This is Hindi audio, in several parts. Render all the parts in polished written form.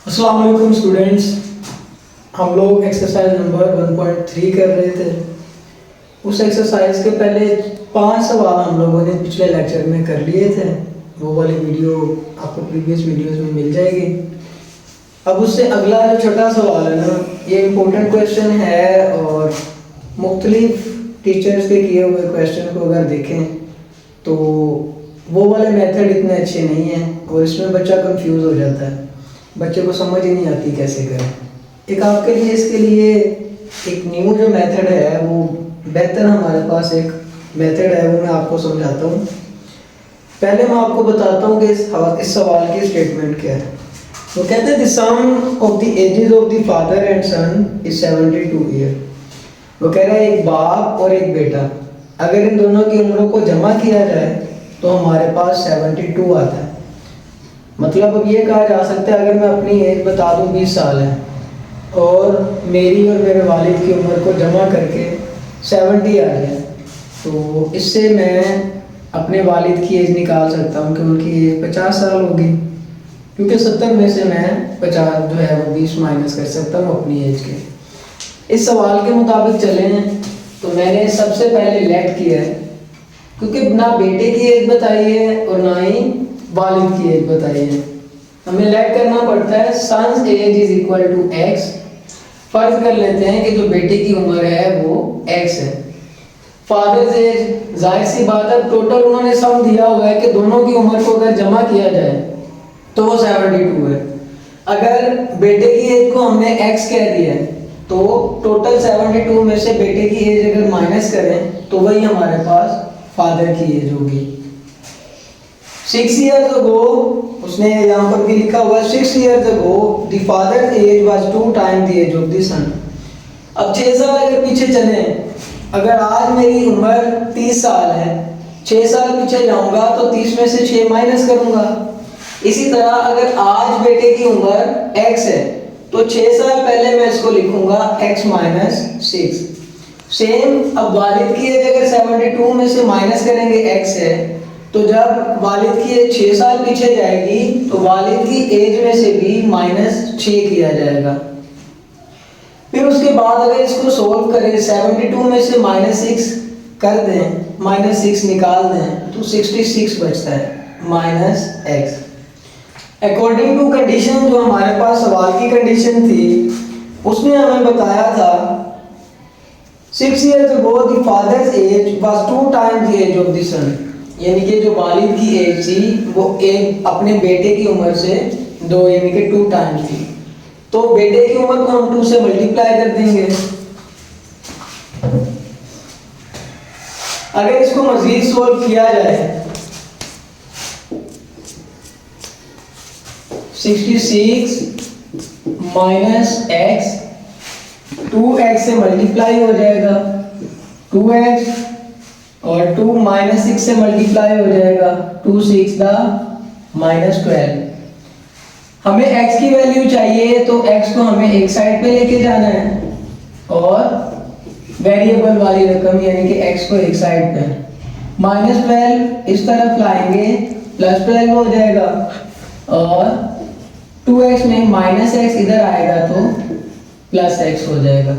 अस्सलाम वालेकुम स्टूडेंट्स। हम लोग एक्सरसाइज नंबर 1.3 कर रहे थे। उस एक्सरसाइज के पहले 5 सवाल हम लोगों ने पिछले लेक्चर में कर लिए थे। वो वाली वीडियो आपको प्रीवियस वीडियोस में मिल जाएगी। अब उससे अगला जो छोटा सवाल है ना, ये इम्पोर्टेंट क्वेश्चन है और मुख्तलिफ टीचर्स के किए हुए क्वेश्चन को अगर देखें तो वो वाले मेथड इतने अच्छे नहीं हैं और इसमें बच्चा कंफ्यूज हो जाता है, बच्चे को समझ ही नहीं आती कैसे करें। एक आपके लिए इसके लिए एक न्यू जो मेथड है वो बेहतर हमारे पास एक मेथड है, वो मैं आपको समझाता हूँ। पहले मैं आपको बताता हूँ कि इस सवाल की स्टेटमेंट क्या है। वो कहते हैं the sum of the ages of the father and son is 72 year. वो कह रहा है एक बाप और एक बेटा, अगर इन दोनों की उम्रों को जमा किया जाए तो हमारे पास 72 आता है। मतलब अब ये कहा जा सकता है, अगर मैं अपनी एज बता दूं 20 साल है और मेरी और मेरे वालिद की उम्र को जमा करके 70 आ जाए, तो इससे मैं अपने वालिद की एज निकाल सकता हूँ कि उनकी एज 50 साल होगी, क्योंकि 70 में से मैं 50 जो है वो 20 माइनस कर सकता हूँ अपनी एज के। इस सवाल के मुताबिक चलें तो मैंने सबसे पहले लेट किया है, क्योंकि ना बेटे की एज बताई है और ना ही वालिद की एज बताई है। हमें लेट करना पड़ता है sons age is equal to x. फर्ज कर लेते हैं कि जो बेटे की उम्र है वो एक्स है। फादर्स एज, जाहिर सी बात है टोटल उन्होंने सम दिया हुआ है कि दोनों की उम्र को अगर जमा किया जाए तो वो 72 है। अगर बेटे की एज को हमने एक्स कह दिया है तो टोटल 72 में से बेटे की एज अगर माइनस करें तो वही हमारे पास फादर की एज होगी। 6 years ago, उसने यहाँ पर भी लिखा हुआ 6 years ago the father's age was 2 times the age of the son। अब 6 साल अगर पीछे चलें, अगर आज मेरी उम्र 30 साल है, 6 साल पीछे जाऊंगा तो 30 में से 6 माइनस करूंगा। इसी तरह अगर आज बेटे की उम्र x है तो 6 साल पहले मैं इसको लिखूंगा x माइनस 6। सेम अब वालिद की एज अगर 72 में से माइनस करेंगे x है, तो जब वालिद की एज 6 साल पीछे जाएगी तो वालिद की एज में से भी माइनस 6 किया जाएगा। फिर उसके बाद अगर इसको सोल्व करें, 72 में से माइनस 6 कर दें, माइनस 6 निकाल दें तो 66 बचता है minus x। According to condition, जो हमारे पास सवाल की कंडीशन थी उसने हमें बताया था 6 years ago the father's age was 2 times the age of the son। यानी कि जो वालिद की एज थी वो एक अपने बेटे की उम्र से 2 यानी कि 2 टाइम्स थी। तो बेटे की उम्र को हम 2 से मल्टीप्लाई कर देंगे। अगर इसको मजीद सोल्व किया जाए, 66 माइनस x 2x से मल्टीप्लाई हो जाएगा 2x, और 2 माइनस 6 से मल्टीप्लाई हो जाएगा 2 6 माइनस 12। हमें x की वैल्यू चाहिए तो x को हमें एक साइड पे लेके जाना है और वेरिएबल वाली रकम यानी कि x को एक साइड पे, माइनस 12 इस तरफ लाएंगे प्लस 12 हो जाएगा, और 2x में माइनस x इधर आएगा तो प्लस x हो जाएगा।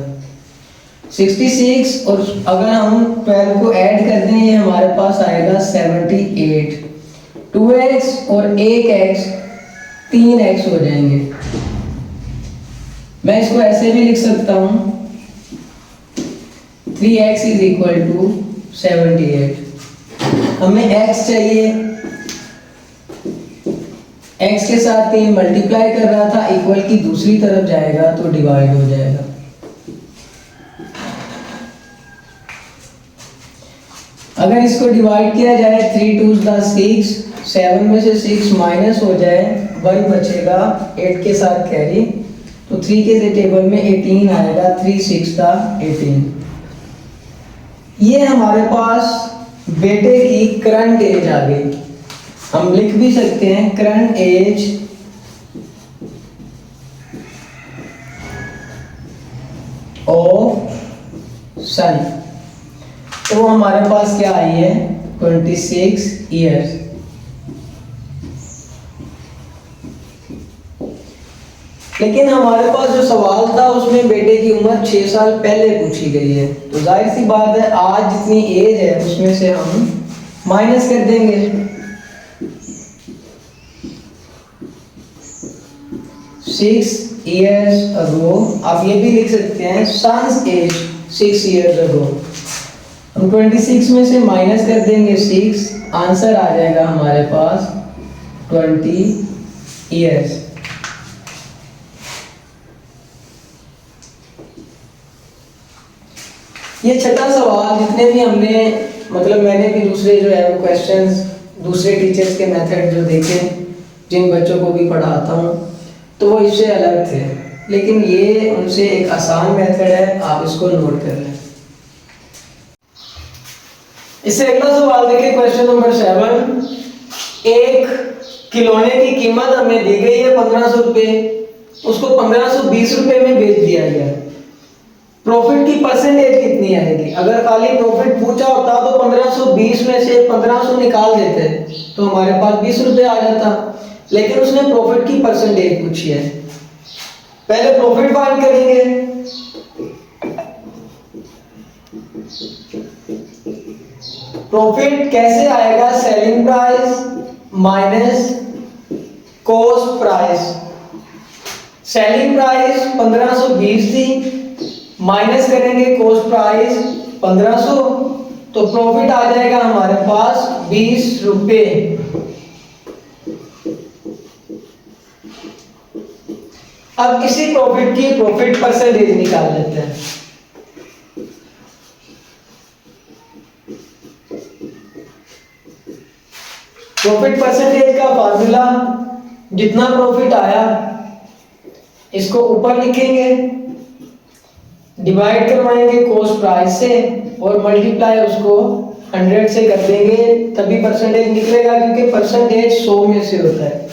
66 और अगर हम 12 को ऐड कर दें ये हमारे पास आएगा 78। 2x और 1x 3x हो जाएंगे। मैं इसको ऐसे भी लिख सकता हूँ 3x इज इक्वल टू 78। हमें x चाहिए, x के साथ 3 मल्टीप्लाई कर रहा था, इक्वल की दूसरी तरफ जाएगा तो डिवाइड हो जाएगा। अगर इसको डिवाइड किया जाए 3 2 6, 7 में से 6 माइनस हो जाए 1 बचेगा, 8 के साथ कैरी, तो 3 के टेबल में 18 आएगा, 3 6 18। ये हमारे पास बेटे की करंट एज आ गई। हम लिख भी सकते हैं करंट एज ऑफ सन। तो हमारे पास क्या आई है 26 ईयर्स। लेकिन हमारे पास जो सवाल था उसमें बेटे की उम्र 6 साल पहले पूछी गई है, तो जाहिर सी बात है आज जितनी एज है उसमें से हम माइनस कर देंगे। 6 years ago, आप ये भी लिख सकते हैं son's age 6 years ago। हम 26 में से माइनस कर देंगे 6, आंसर आ जाएगा हमारे पास 20 years। ये छठा सवाल, जितने भी हमने मतलब मैंने भी दूसरे जो है वो क्वेश्चंस दूसरे टीचर्स के मेथड जो देखे, जिन बच्चों को भी पढ़ाता हूँ, तो वो इससे अलग थे, लेकिन ये उनसे एक आसान मेथड है, आप इसको नोट कर लें। इससे अगला सवाल देखिए, क्वेश्चन नंबर 7। एक खिलौने की कीमत हमें दी गई है 1500 रुपये, उसको 1520 रुपये में बेच दिया गया। प्रॉफिट की परसेंटेज कितनी आएगी? अगर खाली प्रॉफिट पूछा होता तो 1520 में से 1500 निकाल देते तो हमारे पास 20 रुपये आ जाता, लेकिन उसने प्रॉफिट की परसेंटेज पूछी है। पहले प्रॉफिट फाइंड करेंगे। प्रॉफिट कैसे आएगा? Selling price minus cost price. Selling price 1520 थी, माइनस करेंगे कॉस्ट प्राइस 1500, तो प्रॉफिट आ जाएगा हमारे पास 20 रुपये। अब इसी प्रॉफिट की प्रॉफिट परसेंटेज निकाल लेते हैं। प्रॉफिट परसेंटेज का फार्मूला, जितना प्रॉफिट आया इसको ऊपर लिखेंगे, डिवाइड करवाएंगे कॉस्ट प्राइस से और मल्टीप्लाई उसको 100 से कर देंगे, तभी परसेंटेज निकलेगा, क्योंकि परसेंटेज 100 में से होता है।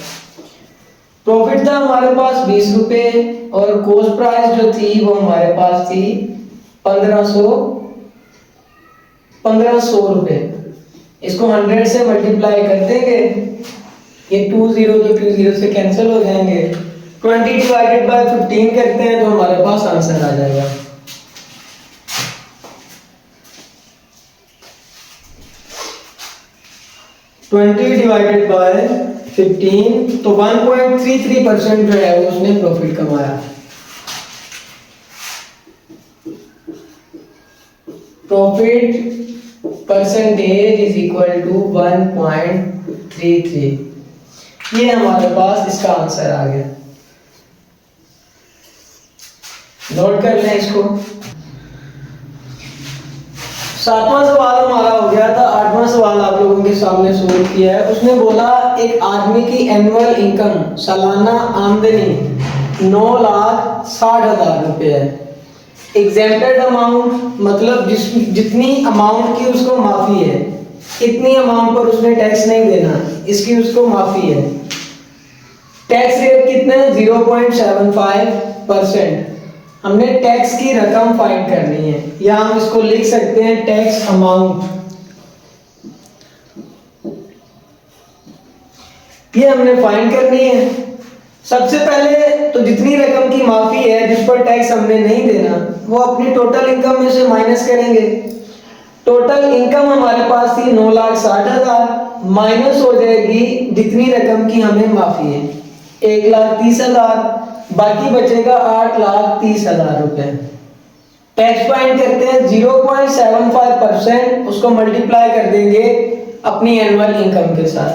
प्रॉफिट था हमारे पास 20 रुपये और कॉस्ट प्राइस जो थी वो हमारे पास थी 1500 रुपये। इसको 100 से मल्टीप्लाई कर देंगे, ये 20 से कैंसिल हो जाएंगे, 20 डिवाइडेड बाय 15 करते हैं तो हमारे पास आंसर आ जाएगा। डिवाइडेड बाय 15, तो 1.33% जो है वो उसने प्रॉफिट कमाया। Profit percentage is equal to 1.33। ये हमारे पास इसका आंसर आ गया। नोट कर लें इसको। सातवां सवाल हमारा हो गया था, आठवां सवाल आप लोगों के सामने सोल्व किया है। उसने बोला एक आदमी की एनुअल इनकम, सालाना आमदनी 9,60,000 रुपये है। एग्जेम्प्टेड अमाउंट मतलब जितनी अमाउंट की उसको माफी है, इतनी अमाउंट पर उसने टैक्स नहीं देना, इसकी उसको माफी है। टैक्स रेट कितना है? 0.75%। हमने टैक्स की रकम फाइंड करनी है, या हम इसको लिख सकते हैं टैक्स अमाउंट। ये हमने फाइंड करनी है। सबसे पहले तो जितनी रकम की माफी है, जिस पर टैक्स हमने नहीं देना, वो अपनी टोटल इनकम में से माइनस करेंगे। टोटल इनकम हमारे पास थी 9,60,000, माइनस हो जाएगी जितनी रकम की हमें माफी है 1,30,000, बाकी बचेगा 8,30,000 रुपए। टैक्स फाइंड करते हैं 0.75%, उसको मल्टीप्लाई कर देंगे अपनी एनुअल इनकम के साथ।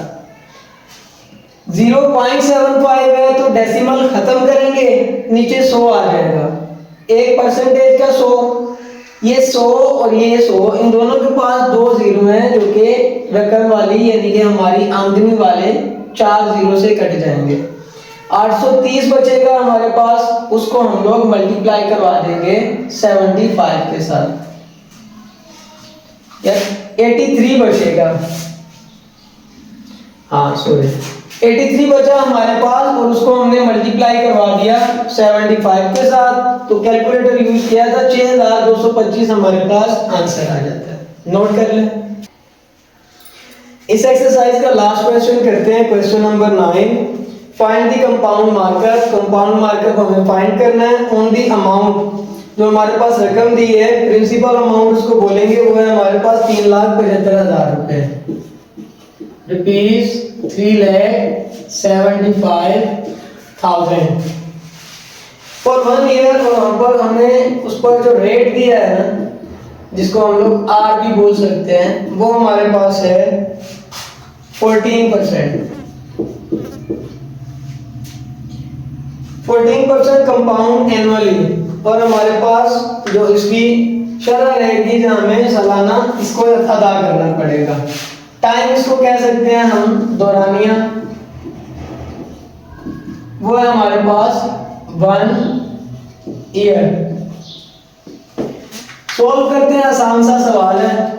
0.75 है तो डेसिमल खत्म करेंगे, नीचे 100 आ जाएगा। एक परसेंटेज का 100, ये 100 और ये 100, इन दोनों के पास 2 जीरो हैं, जो कि रकम वाली यानी कि हमारी आमदनी वाले 4 जीरो से कट जाएंगे। 830 बचेगा हमारे पास, उसको हम लोग मल्टीप्लाई करवा देंगे 75 के साथ, या 83 बचेगा। हाँ सॉरी, 83 बचा हमारे पास और उसको हमने मल्टीप्लाई करवा दिया 75 के साथ, तो कैलकुलेटर यूज किया था, 6225 हमारे पास आंसर आ जाता है। नोट कर लें। इस एक्सरसाइज का लास्ट क्वेश्चन करते हैं, question number 9। Find the compound markup, compound markup हमें फाइंड करना है ऑन द अमाउंट, जो हमारे पास रकम दी है प्रिंसिपल अमाउंट उसको बोलेंगे, वो है हमारे पास 3,75,000 रुपए, रुपीज 3,75,000 फॉर 1 ईयर। और हम पर हमने उस पर जो रेट दिया है ना, जिसको हम लोग आर भी बोल सकते हैं, वो हमारे पास है 14%। 14% कंपाउंड एनुअली, और हमारे पास जो इसकी शरह रहेगी जो हमें सालाना इसको अदा करना पड़ेगा। टाइम इसको कह सकते हैं हम दौरानिया, वो है हमारे पास 1 ईयर। सोल्व करते हैं, आसान सा सवाल है।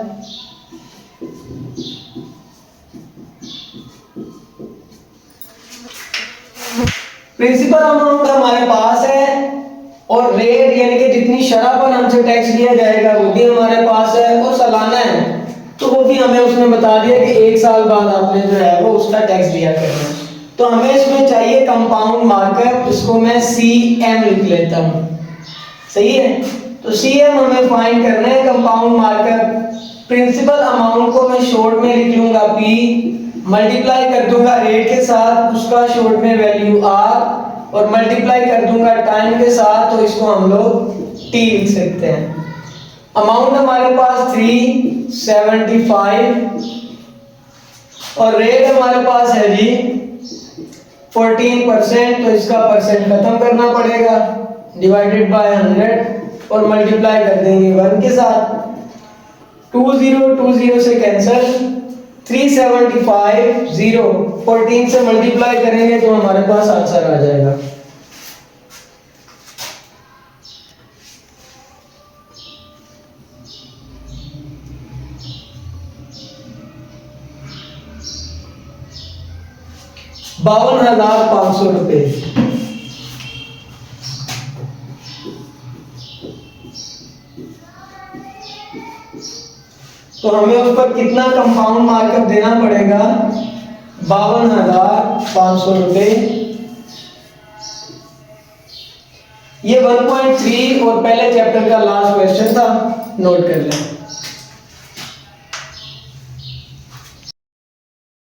प्रिंसिपल अमाउंट हमारे पास है और रेट यानी कि जितनी शरह पर हमसे टैक्स लिया जाएगा वो भी हमारे पास है, और सालाना है तो वो भी हमें उसने बता दिया कि 1 साल बाद आपने जो है वो उसका टैक्स दिया करना है। तो हमें इसमें चाहिए कंपाउंड मार्कअप, जिसको मैं CM लिख लेता हूँ, सही है। तो CM हमें फाइंड करना है कंपाउंड मार्कअप। प्रिंसिपल अमाउंट को मैं शॉर्ट में लिख लूंगा P, मल्टीप्लाई कर दूंगा रेट के साथ, उसका शॉर्ट में वैल्यू R, और मल्टीप्लाई कर दूंगा टाइम के साथ, तो इसको हम लोग T लिख सकते हैं। अमाउंट हमारे पास 375 और रेट हमारे पास है जी 14%, तो इसका परसेंट खत्म करना पड़ेगा, डिवाइडेड बाय 100 और मल्टीप्लाई कर देंगे 1 के साथ। 20 से कैंसिल, 375 0 14 से मल्टीप्लाई करेंगे तो हमारे पास आंसर आ जाएगा। ₹52,500। तो हमें उस पर कितना कंपाउंड मार्कअप देना पड़ेगा? 52,500 रुपए। ये 1.3 और पहले चैप्टर का लास्ट क्वेश्चन था, नोट कर लें।